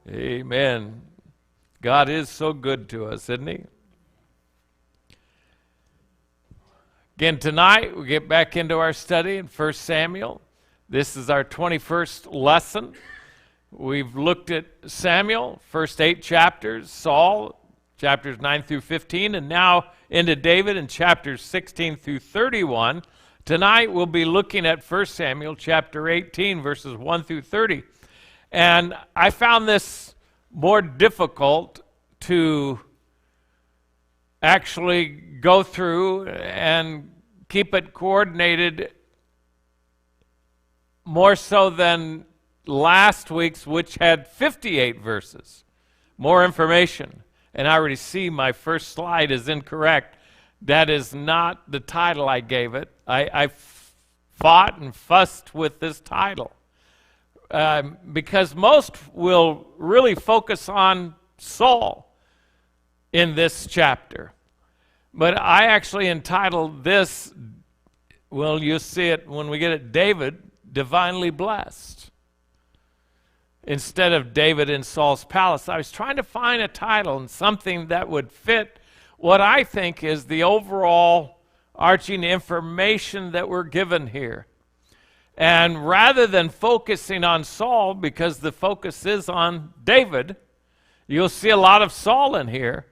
Amen. God is so good to us, isn't he? Again, tonight we get back into our study in 1 Samuel. This is our 21st lesson. We've looked at Samuel, first 8 chapters, Saul, chapters 9 through 15, and now into David in chapters 16 through 31. Tonight we'll be looking at 1 Samuel chapter 18, verses 1 through 30. And I found this more difficult to actually go through and keep it coordinated more so than last week's, which had 58 verses. More information. And I already see my first slide is incorrect. That is not the title I gave it. I fought and fussed with this title. Because most will really focus on Saul in this chapter. But I actually entitled this, well, you'll see it when we get it, David, Divinely Blessed. Instead of David in Saul's palace. I was trying to find a title and something that would fit what I think is the overall arching information that we're given here. And rather than focusing on Saul, because the focus is on David, you'll see a lot of Saul in here,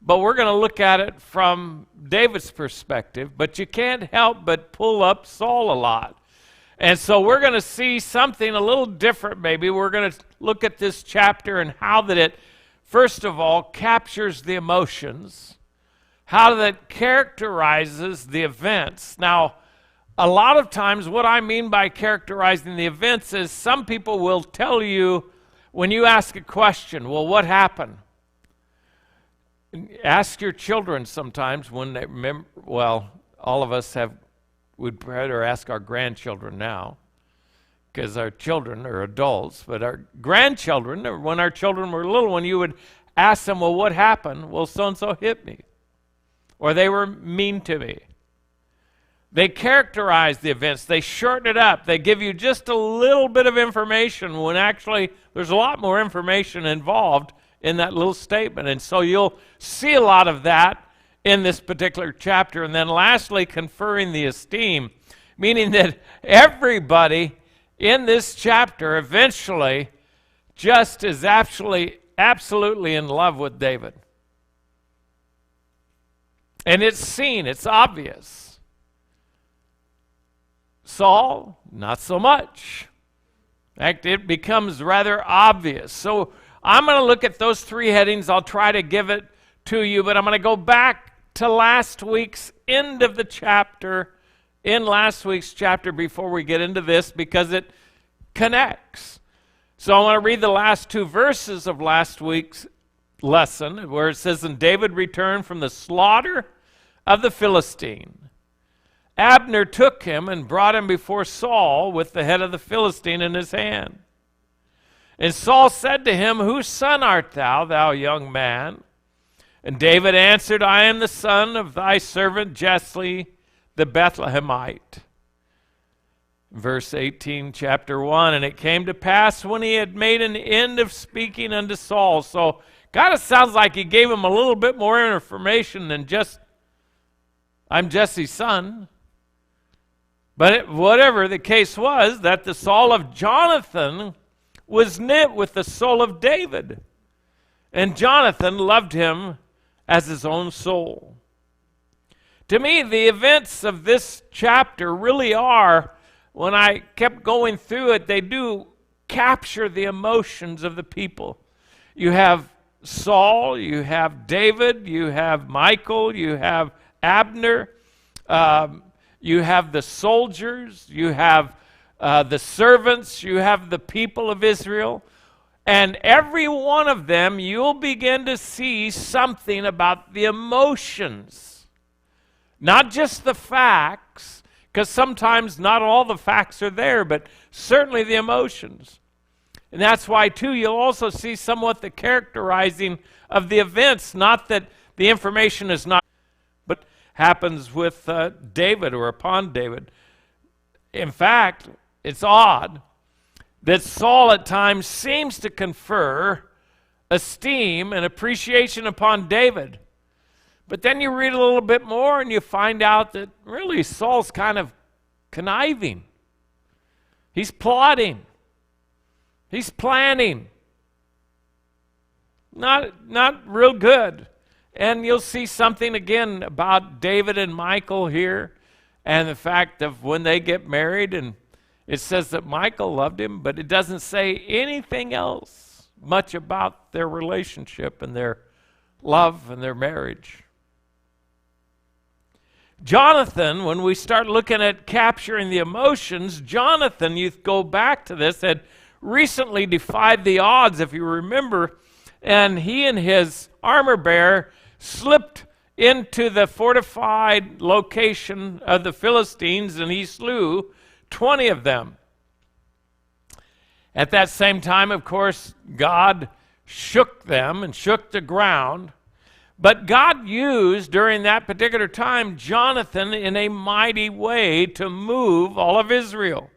but we're going to look at it from David's perspective. But you can't help but pull up Saul a lot. And so we're going to see something a little different maybe. We're going to look at this chapter and how that it, first of all, captures the emotions, how that it characterizes the events. Now, a lot of times what I mean by characterizing the events is some people will tell you when you ask a question, well, what happened? Ask your children sometimes when they remember, well, all of us have, we'd better ask our grandchildren now because our children are adults, but our grandchildren, or when our children were little, when you would ask them, well, what happened? Well, so-and-so hit me, or they were mean to me. They characterize the events. They shorten it up. They give you just a little bit of information when actually there's a lot more information involved in that little statement. And so you'll see a lot of that in this particular chapter. And then lastly, conferring the esteem, meaning that everybody in this chapter eventually just is absolutely in love with David. And it's seen, it's obvious. Saul, not so much. In fact, it becomes rather obvious. So I'm going to look at those 3 headings. I'll try to give it to you, but I'm going to go back to last week's end of the chapter, in last week's chapter before we get into this, because it connects. So I want to read the last 2 verses of last week's lesson, where it says, "And David returned from the slaughter of the Philistine. Abner took him and brought him before Saul with the head of the Philistine in his hand. And Saul said to him, Whose son art thou, thou young man? And David answered, I am the son of thy servant Jesse the Bethlehemite." Verse 18, chapter 1, "And it came to pass when he had made an end of speaking unto Saul." So kind of sounds like he gave him a little bit more information than just, I'm Jesse's son. But whatever the case was, that the soul of Jonathan was knit with the soul of David. And Jonathan loved him as his own soul. To me, the events of this chapter really are, when I kept going through it, they do capture the emotions of the people. You have Saul, you have David, you have Michael, you have Abner, you have the soldiers, you have the servants, you have the people of Israel. And every one of them, you'll begin to see something about the emotions. Not just the facts, because sometimes not all the facts are there, but certainly the emotions. And that's why, too, you'll also see somewhat the characterizing of the events. Not that the information is not, but happens with David or upon David. In fact, it's odd that Saul at times seems to confer esteem and appreciation upon David. But then you read a little bit more and you find out that really Saul's kind of conniving. He's plotting. He's planning. Not real good. And you'll see something again about David and Michal here, and the fact of when they get married, and it says that Michal loved him, but it doesn't say anything else much about their relationship and their love and their marriage. Jonathan, when we start looking at capturing the emotions, Jonathan, you go back to this, had recently defied the odds, if you remember, and he and his armor bearer slipped into the fortified location of the Philistines, and he slew 20 of them. At that same time, of course, God shook them and shook the ground. But God used, during that particular time, Jonathan in a mighty way to move all of Israel.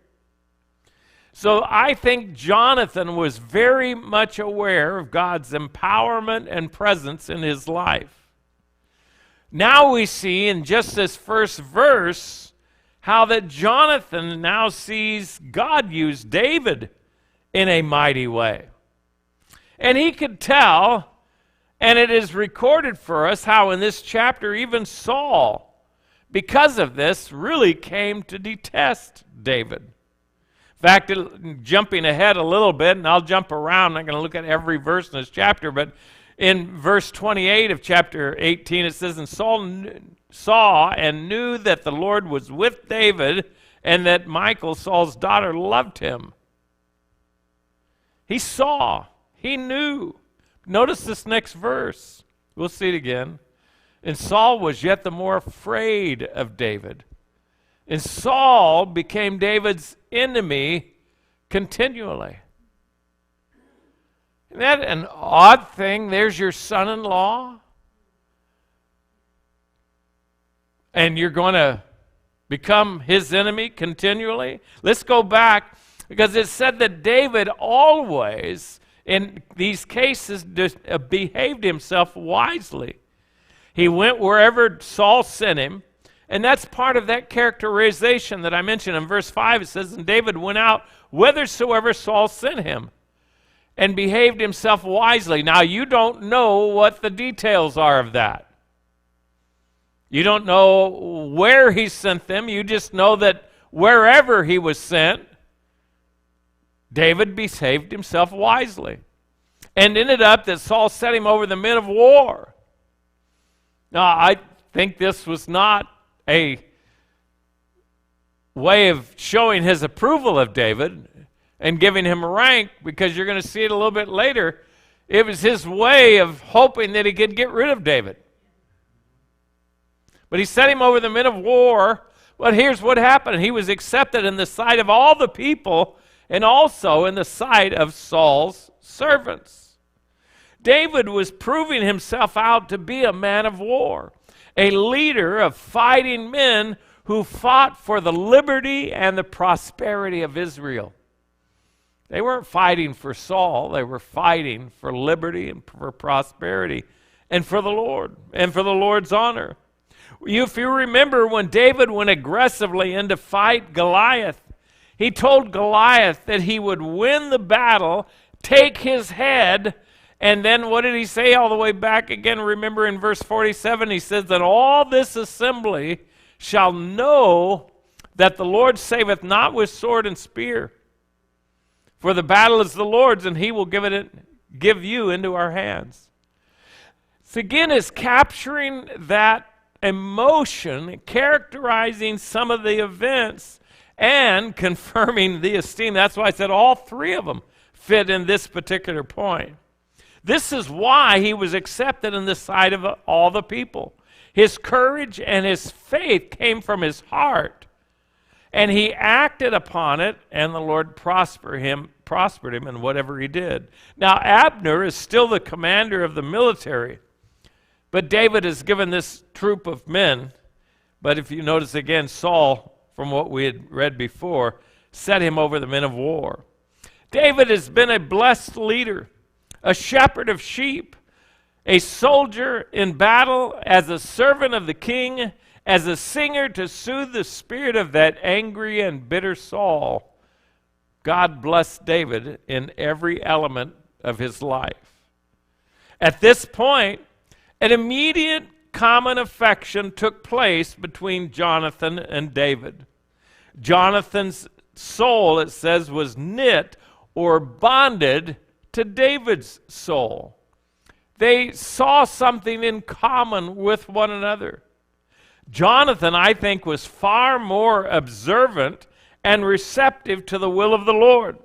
So I think Jonathan was very much aware of God's empowerment and presence in his life. Now we see in just this first verse how that Jonathan now sees God use David in a mighty way. And he could tell, and it is recorded for us, how in this chapter even Saul, because of this, really came to detest David. In fact, jumping ahead a little bit, and I'll jump around, I'm not going to look at every verse in this chapter, but in verse 28 of chapter 18, it says, "And Saul saw and knew that the Lord was with David, and that Michal, Saul's daughter, loved him." He saw, he knew. Notice this next verse. We'll see it again. "And Saul was yet the more afraid of David. And Saul became David's enemy continually." Isn't that an odd thing? There's your son-in-law, and you're going to become his enemy continually? Let's go back, because it said that David always, in these cases, behaved himself wisely. He went wherever Saul sent him, and that's part of that characterization that I mentioned in verse 5. It says, "And David went out whithersoever Saul sent him, and behaved himself wisely." Now, you don't know what the details are of that. You don't know where he sent them. You just know that wherever he was sent, David behaved himself wisely. And ended up that Saul set him over the men of war. Now, I think this was not a way of showing his approval of David and giving him a rank, because you're going to see it a little bit later. It was his way of hoping that he could get rid of David. But he set him over the men of war. But here's what happened. He was accepted in the sight of all the people, and also in the sight of Saul's servants. David was proving himself out to be a man of war, a leader of fighting men who fought for the liberty and the prosperity of Israel. They weren't fighting for Saul. They were fighting for liberty and for prosperity and for the Lord and for the Lord's honor. If you remember, when David went aggressively in to fight Goliath, he told Goliath that he would win the battle, take his head, and then what did he say all the way back again? Remember in verse 47, he says that all this assembly shall know that the Lord saveth not with sword and spear. For the battle is the Lord's, and he will give you into our hands. So again, is capturing that emotion, characterizing some of the events, and confirming the esteem. That's why I said all three of them fit in this particular point. This is why he was accepted in the sight of all the people. His courage and his faith came from his heart, and he acted upon it, and the Lord prospered him in whatever he did. Now, Abner is still the commander of the military, but David is given this troop of men. But if you notice again, Saul, from what we had read before, set him over the men of war. David has been a blessed leader, a shepherd of sheep, a soldier in battle, as a servant of the king, as a singer to soothe the spirit of that angry and bitter Saul. God blessed David in every element of his life. At this point, an immediate common affection took place between Jonathan and David. Jonathan's soul, it says, was knit or bonded to David's soul. They saw something in common with one another. Jonathan, I think, was far more observant and receptive to the will of the Lord.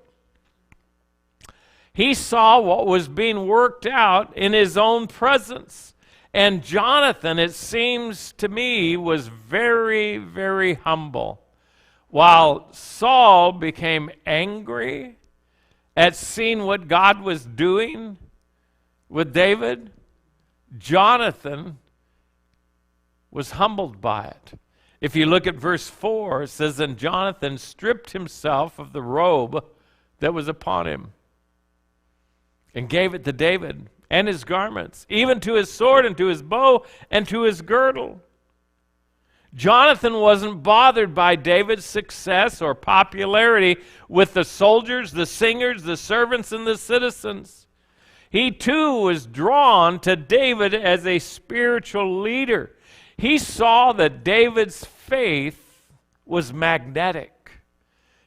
He saw what was being worked out in his own presence. And Jonathan, it seems to me, was very, very humble. While Saul became angry at seeing what God was doing with David, Jonathan was humbled by it. If you look at verse 4, it says, "And Jonathan stripped himself of the robe that was upon him and gave it to David and his garments, even to his sword and to his bow and to his girdle." Jonathan wasn't bothered by David's success or popularity with the soldiers, the singers, the servants, and the citizens. He too was drawn to David as a spiritual leader. He saw that David's faith was magnetic.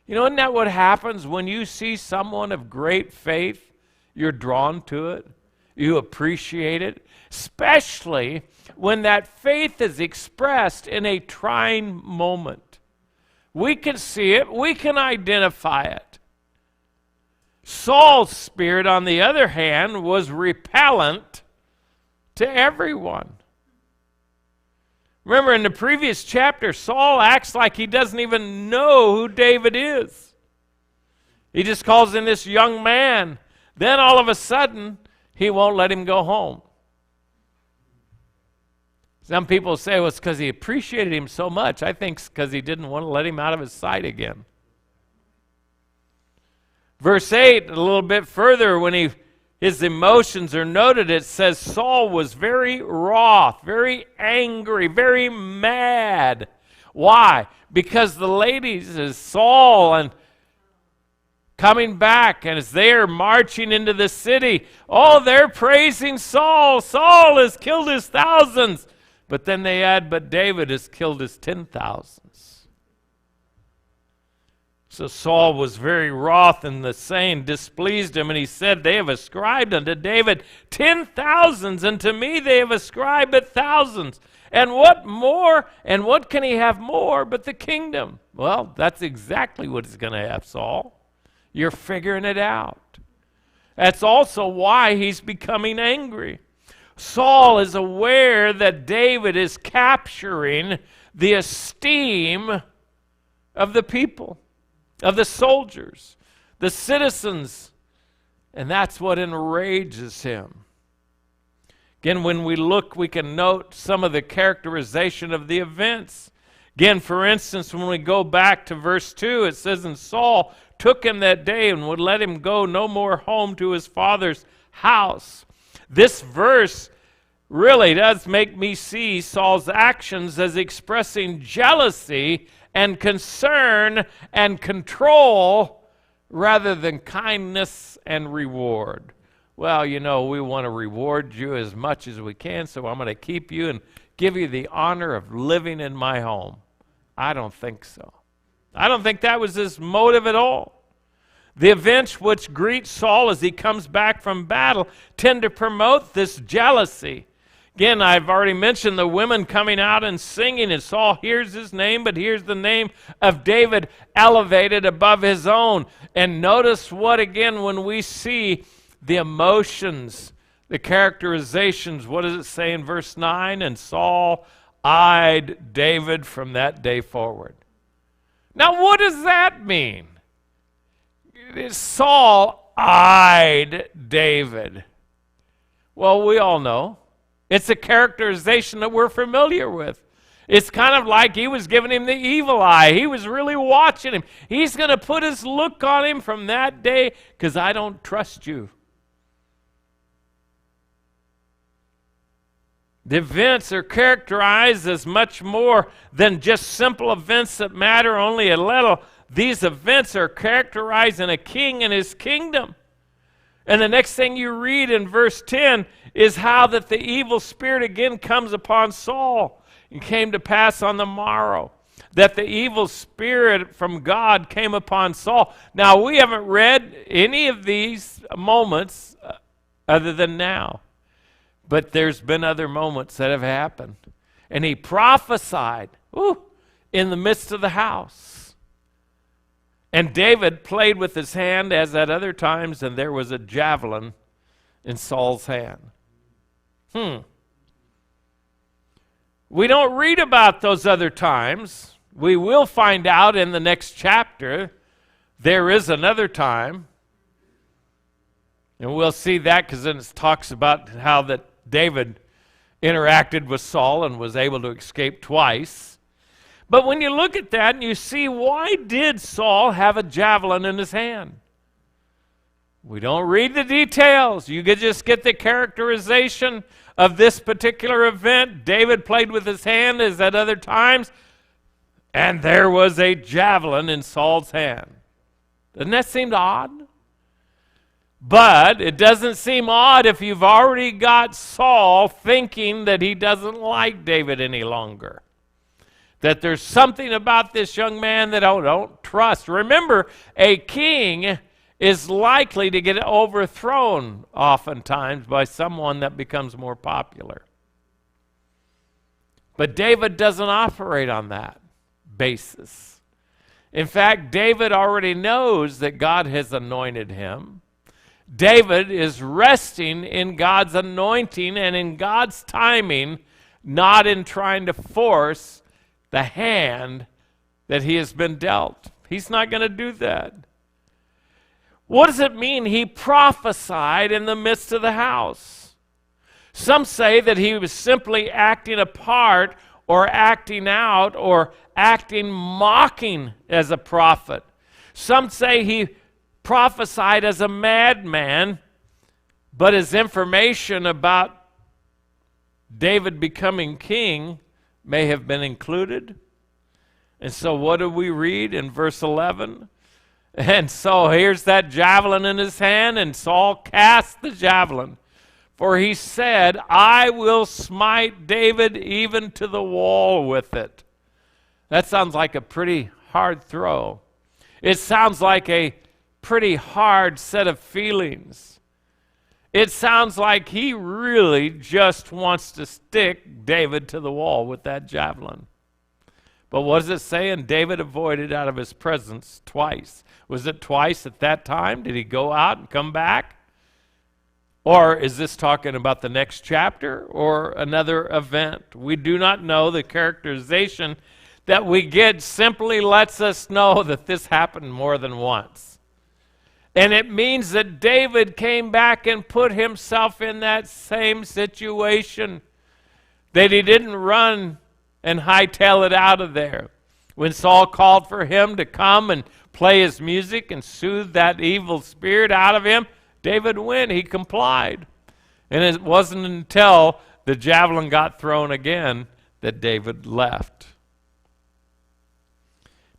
You know, isn't that what happens when you see someone of great faith? You're drawn to it. You appreciate it, especially when that faith is expressed in a trying moment. We can see it. We can identify it. Saul's spirit, on the other hand, was repellent to everyone. Remember, in the previous chapter, Saul acts like he doesn't even know who David is. He just calls him this young man. Then all of a sudden, he won't let him go home. Some people say, well, it's because he appreciated him so much. I think it's because he didn't want to let him out of his sight again. Verse 8, a little bit further, when his emotions are noted, it says Saul was very wroth, very angry, very mad. Why? Because the ladies, as Saul and coming back, and as they are marching into the city, oh, they're praising Saul. Saul has killed his thousands. But then they add, but David has killed his 10,000s. So Saul was very wroth, and the saying displeased him, and he said, they have ascribed unto David 10,000s, and to me they have ascribed but thousands. And what more, and what can he have more but the kingdom? Well, that's exactly what he's going to have, Saul. You're figuring it out. That's also why he's becoming angry. Saul is aware that David is capturing the esteem of the people, of the soldiers, the citizens, and that's what enrages him. Again, when we look, we can note some of the characterization of the events. Again, for instance, when we go back to verse 2, it says, and Saul took him that day and would let him go no more home to his father's house. This verse really does make me see Saul's actions as expressing jealousy and concern and control rather than kindness and reward. Well, you know, we want to reward you as much as we can, so I'm going to keep you and give you the honor of living in my home. I don't think so. I don't think that was his motive at all. The events which greet Saul as he comes back from battle tend to promote this jealousy. Again, I've already mentioned the women coming out and singing, and Saul hears his name, but hears the name of David elevated above his own. And notice what, again, when we see the emotions, the characterizations, what does it say in verse 9? And Saul eyed David from that day forward. Now, what does that mean? Saul eyed David. Well, we all know. It's a characterization that we're familiar with. It's kind of like he was giving him the evil eye. He was really watching him. He's going to put his look on him from that day because I don't trust you. The events are characterized as much more than just simple events that matter only a little. These events are characterizing a king and his kingdom. And the next thing you read in verse 10 is how that the evil spirit again comes upon Saul. It came to pass on the morrow that the evil spirit from God came upon Saul. Now, we haven't read any of these moments other than now. But there's been other moments that have happened. And he prophesied in the midst of the house. And David played with his hand as at other times, and there was a javelin in Saul's hand. We don't read about those other times. We will find out in the next chapter there is another time. And we'll see that because then it talks about how that David interacted with Saul and was able to escape twice. But when you look at that and you see, why did Saul have a javelin in his hand? We don't read the details. You could just get the characterization of this particular event. David played with his hand as at other times, and there was a javelin in Saul's hand. Doesn't that seem odd? But it doesn't seem odd if you've already got Saul thinking that he doesn't like David any longer. That there's something about this young man that I don't trust. Remember, a king is likely to get overthrown oftentimes by someone that becomes more popular. But David doesn't operate on that basis. In fact, David already knows that God has anointed him. David is resting in God's anointing and in God's timing, not in trying to force the hand that he has been dealt. He's not going to do that. What does it mean he prophesied in the midst of the house? Some say that he was simply acting a part or acting out or acting mocking as a prophet. Some say he prophesied as a madman, but his information about David becoming king may have been included. And so what do we read in verse 11? And so here's that javelin in his hand, and Saul cast the javelin. For he said, I will smite David even to the wall with it. That sounds like a pretty hard throw. It sounds like a pretty hard set of feelings. It sounds like he really just wants to stick David to the wall with that javelin. But what does it say? And David avoided out of his presence twice. Was it twice at that time? Did he go out and come back? Or is this talking about the next chapter or another event? We do not know. The characterization that we get simply lets us know that this happened more than once. And it means that David came back and put himself in that same situation, that he didn't run and hightail it out of there. When Saul called for him to come and play his music and soothe that evil spirit out of him, David went. He complied. And it wasn't until the javelin got thrown again that David left.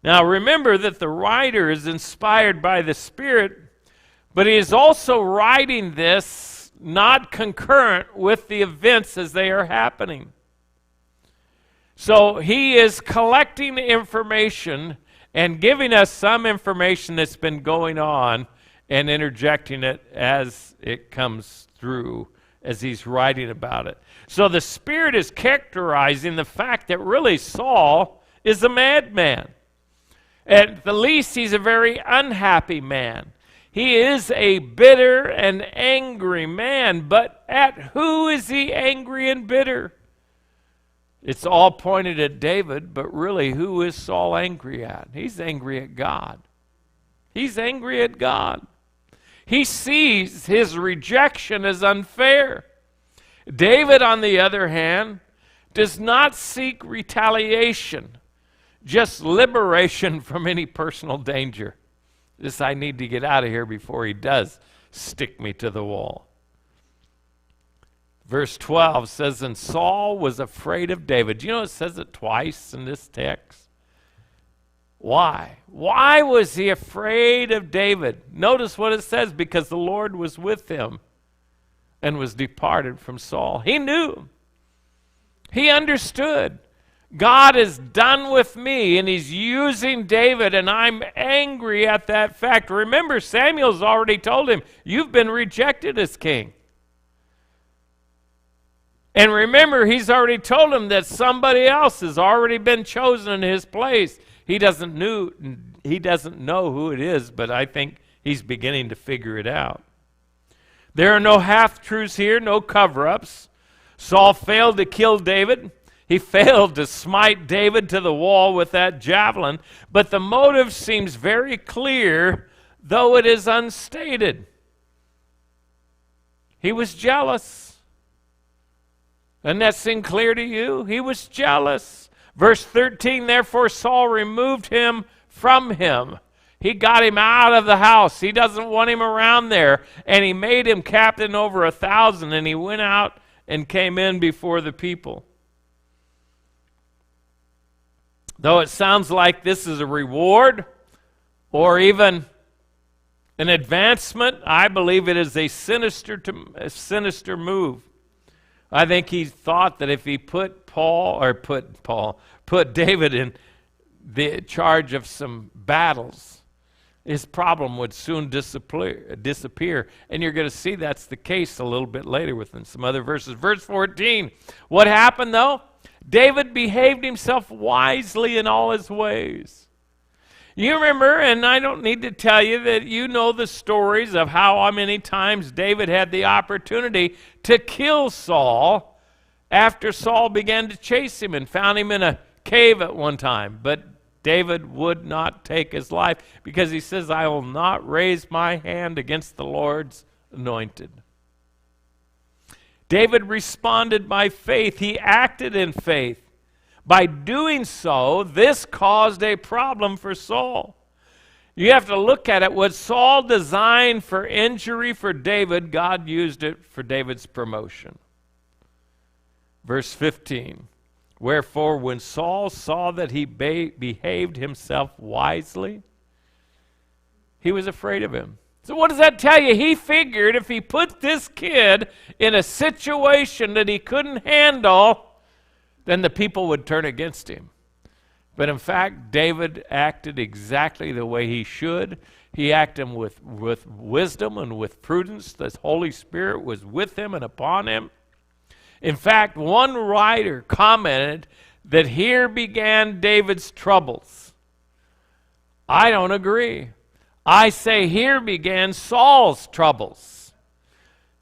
Now remember that the writer is inspired by the Spirit, but he is also writing this not concurrent with the events as they are happening. So he is collecting information and giving us some information that's been going on and interjecting it as it comes through, as he's writing about it. So the Spirit is characterizing the fact that really Saul is a madman. At the least, he's a very unhappy man. He is a bitter and angry man, but at who is he angry and bitter? It's all pointed at David, but really, who is Saul angry at? He's angry at God. He's angry at God. He sees his rejection as unfair. David, on the other hand, does not seek retaliation, just liberation from any personal danger. This, I need to get out of here before he does stick me to the wall. Verse 12 says, and Saul was afraid of David. You know, it says it twice in this text. Why? Why was he afraid of David? Notice what it says, because the Lord was with him and was departed from Saul. He knew. He understood. God is done with me, and he's using David, and I'm angry at that fact. Remember, Samuel's already told him, you've been rejected as king. And remember, he's already told him that somebody else has already been chosen in his place. He doesn't know who it is, but I think he's beginning to figure it out. There are no half-truths here, no cover-ups. Saul failed to kill David. He failed to smite David to the wall with that javelin. But the motive seems very clear, though it is unstated. He was jealous. Doesn't that seem clear to you? He was jealous. Verse 13, therefore Saul removed him from him. He got him out of the house. He doesn't want him around there. And he made him captain over 1,000. And he went out and came in before the people. Though it sounds like this is a reward or even an advancement, I believe it is a sinister move. I think he thought that if he put David in the charge of some battles, his problem would soon disappear. And you're going to see that's the case a little bit later within some other verses. Verse 14, what happened though? David behaved himself wisely in all his ways. You remember, and I don't need to tell you that you know the stories of how many times David had the opportunity to kill Saul after Saul began to chase him and found him in a cave at one time. But David would not take his life because he says, I will not raise my hand against the Lord's anointed. David responded by faith. He acted in faith. By doing so, this caused a problem for Saul. You have to look at it. What Saul designed for injury for David, God used it for David's promotion. Verse 15, wherefore when Saul saw that he behaved himself wisely, he was afraid of him. So what does that tell you? He figured if he put this kid in a situation that he couldn't handle, then the people would turn against him. But in fact, David acted exactly the way he should. He acted with wisdom and with prudence. The Holy Spirit was with him and upon him. In fact, one writer commented that here began David's troubles. I don't agree. I say here began Saul's troubles.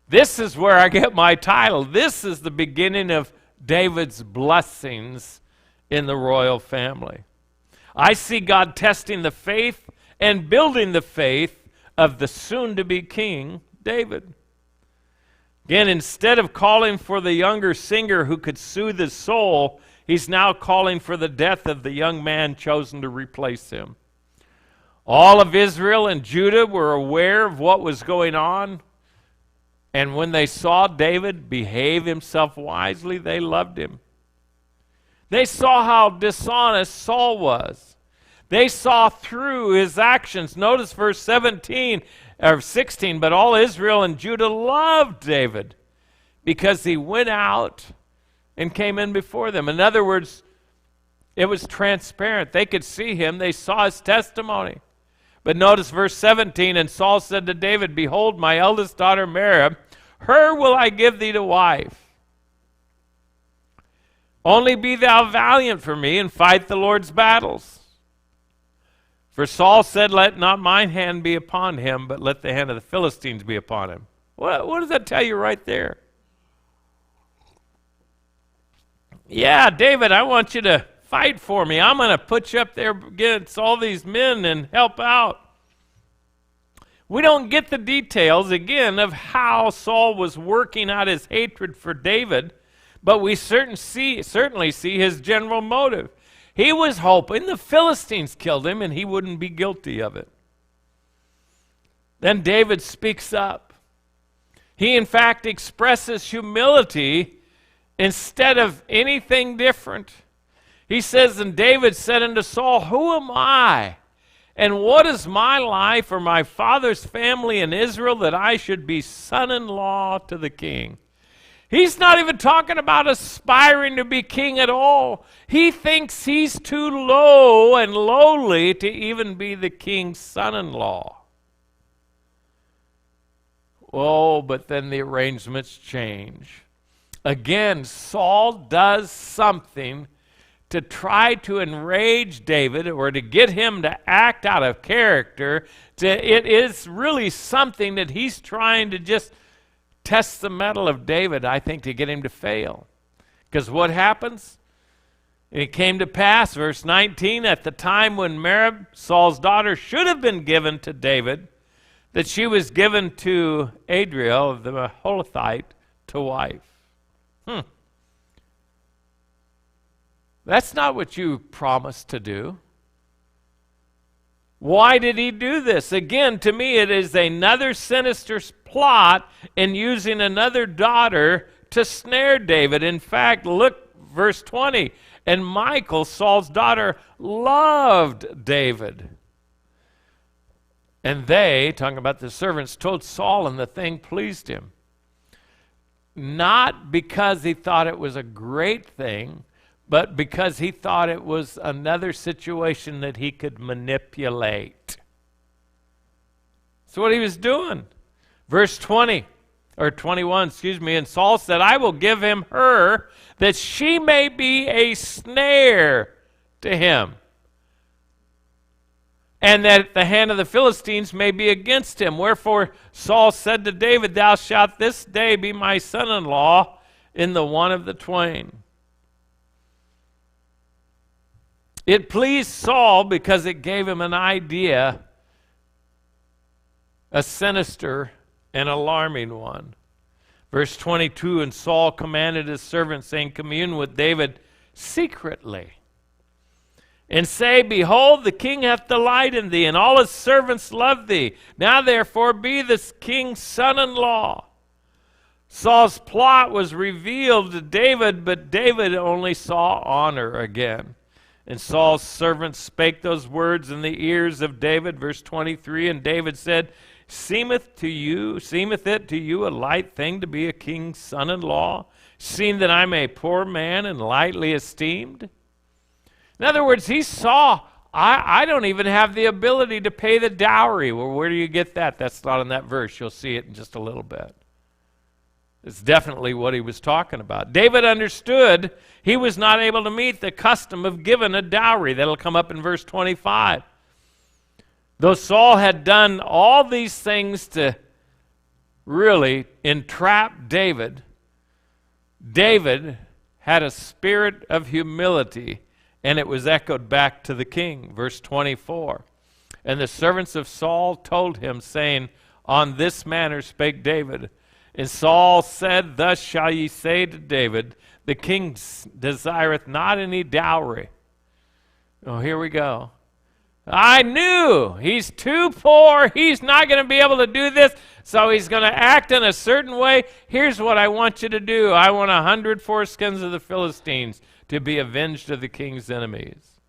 This is where I get my title. This is the beginning of David's blessings in the royal family. I see God testing the faith and building the faith of the soon-to-be king, David. Again, instead of calling for the younger singer who could soothe his soul, he's now calling for the death of the young man chosen to replace him. All of Israel and Judah were aware of what was going on. And when they saw David behave himself wisely, they loved him. They saw how dishonest Saul was. They saw through his actions. Notice verse 17 or 16, but all Israel and Judah loved David because he went out and came in before them. In other words, it was transparent. They could see him. They saw his testimony. But notice verse 17, and Saul said to David, behold, my eldest daughter Merab, her will I give thee to wife. Only be thou valiant for me and fight the Lord's battles. For Saul said, let not mine hand be upon him, but let the hand of the Philistines be upon him. What does that tell you right there? Yeah, David, I want you to fight for me. I'm going to put you up there against all these men and help out. We don't get the details, again, of how Saul was working out his hatred for David, but we certainly see his general motive. He was hoping the Philistines killed him and he wouldn't be guilty of it. Then David speaks up. He, in fact, expresses humility instead of anything different. He says, and David said unto Saul, who am I? And what is my life or my father's family in Israel that I should be son-in-law to the king? He's not even talking about aspiring to be king at all. He thinks he's too low and lowly to even be the king's son-in-law. Oh, but then the arrangements change. Again, Saul does something to try to enrage David or to get him to act out of character. It is really something that he's trying to just test the mettle of David, I think, to get him to fail. Because what happens? It came to pass, verse 19, at the time when Merab, Saul's daughter, should have been given to David, that she was given to Adriel, the Meholathite, to wife. That's not what you promised to do. Why did he do this? Again, to me, it is another sinister plot in using another daughter to snare David. In fact, look, verse 20. And Michal, Saul's daughter, loved David. And they, talking about the servants, told Saul, and the thing pleased him. Not because he thought it was a great thing, but because he thought it was another situation that he could manipulate. That's what he was doing. Verse 20, or 21, and Saul said, I will give him her, that she may be a snare to him, and that the hand of the Philistines may be against him. Wherefore Saul said to David, thou shalt this day be my son-in-law in the one of the twain. It pleased Saul because it gave him an idea, a sinister and alarming one. Verse 22, and Saul commanded his servants, saying, commune with David secretly, and say, behold, the king hath delight in thee, and all his servants love thee. Now therefore be this king's son-in-law. Saul's plot was revealed to David, but David only saw honor again. And Saul's servants spake those words in the ears of David. Verse 23, and David said, seemeth it to you a light thing to be a king's son-in-law, seeing that I'm a poor man and lightly esteemed? In other words, he saw, I don't even have the ability to pay the dowry. Well, where do you get that? That's not in that verse. You'll see it in just a little bit. It's definitely what he was talking about. David understood he was not able to meet the custom of giving a dowry. That'll come up in verse 25. Though Saul had done all these things to really entrap David, David had a spirit of humility, and it was echoed back to the king. Verse 24. And the servants of Saul told him, saying, on this manner spake David. And Saul said, thus shall ye say to David, the king desireth not any dowry. Oh, here we go. I knew he's too poor. He's not going to be able to do this, so he's going to act in a certain way. Here's what I want you to do. I want 100 foreskins of the Philistines to be avenged of the king's enemies.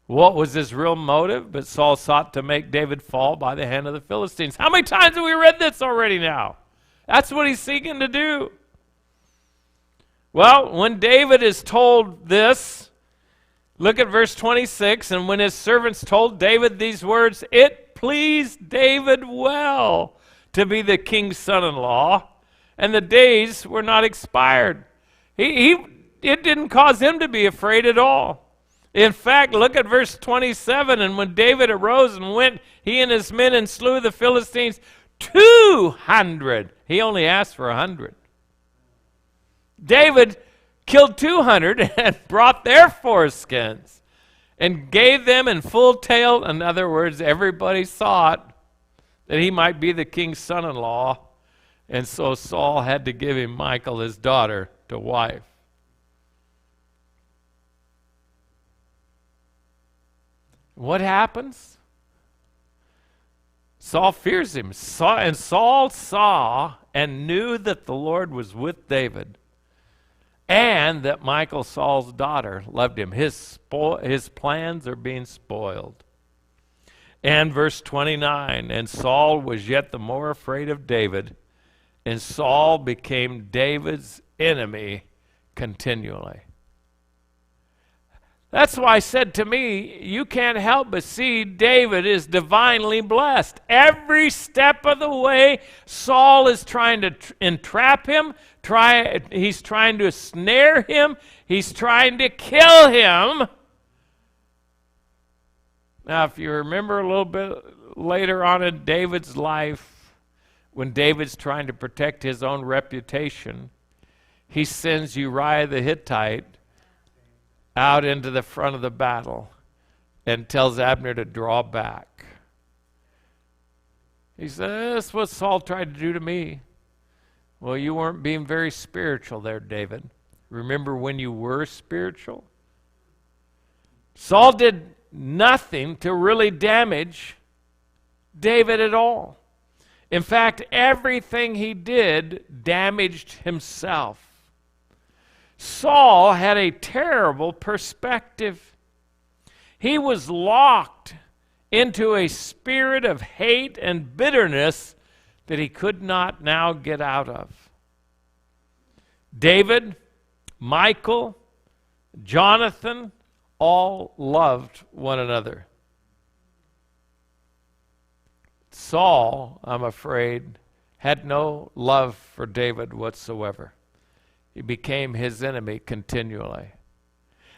What was his real motive? But Saul sought to make David fall by the hand of the Philistines. How many times have we read this already now? That's what he's seeking to do. Well, when David is told this, look at verse 26. And when his servants told David these words, it pleased David well to be the king's son-in-law, and the days were not expired. It didn't cause him to be afraid at all. In fact, look at verse 27. And when David arose and went, he and his men, and slew the Philistines 200. He only asked for 100. David killed 200 and brought their foreskins and gave them in full tale. In other words, everybody thought that he might be the king's son-in-law. And so Saul had to give him Michal, his daughter, to wife. What happens? Saul fears him. And Saul saw and knew that the Lord was with David, and that Michal, Saul's daughter, loved him. His plans are being spoiled. And verse 29, and Saul was yet the more afraid of David, and Saul became David's enemy continually. That's why I said to me, you can't help but see David is divinely blessed. Every step of the way, Saul is trying to entrap him. He's trying to snare him. He's trying to kill him. Now, if you remember a little bit later on in David's life, when David's trying to protect his own reputation, he sends Uriah the Hittite out into the front of the battle and tells Abner to draw back. He said, that's what Saul tried to do to me. Well, you weren't being very spiritual there, David. Remember when you were spiritual? Saul did nothing to really damage David at all. In fact, everything he did damaged himself. Saul had a terrible perspective. He was locked into a spirit of hate and bitterness that he could not now get out of. David, Michal, Jonathan, all loved one another. Saul, I'm afraid, had no love for David whatsoever. He became his enemy continually.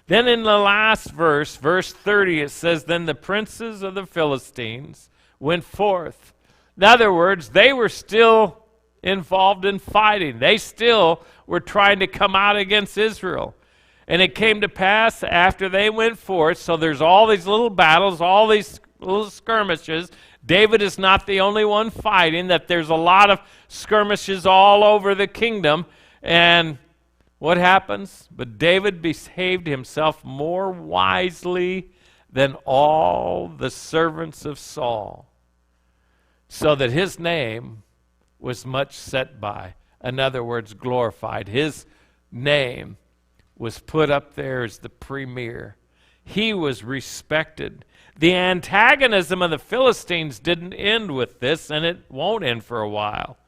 Then in the last verse, verse 30, it says, then the princes of the Philistines went forth. In other words, they were still involved in fighting. They still were trying to come out against Israel. And it came to pass after they went forth, so there's all these little battles, all these little skirmishes. David is not the only one fighting, that there's a lot of skirmishes all over the kingdom. And what happens? But David behaved himself more wisely than all the servants of Saul, so that his name was much set by. In other words, glorified. His name was put up there as the premier. He was respected. The antagonism of the Philistines didn't end with this, and it won't end for a while.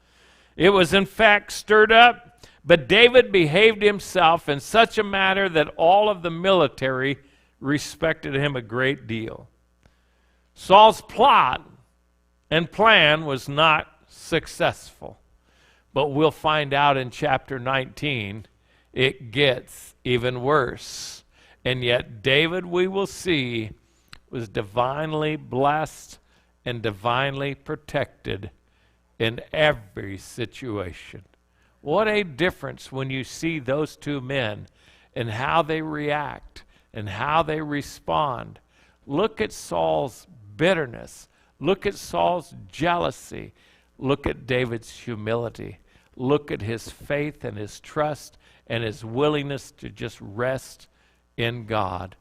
It was in fact stirred up. But David behaved himself in such a manner that all of the military respected him a great deal. Saul's plot and plan was not successful. But we'll find out in chapter 19, it gets even worse. And yet David, we will see, was divinely blessed and divinely protected in every situation. What a difference when you see those two men and how they react and how they respond. Look at Saul's bitterness. Look at Saul's jealousy. Look at David's humility. Look at his faith and his trust and his willingness to just rest in God.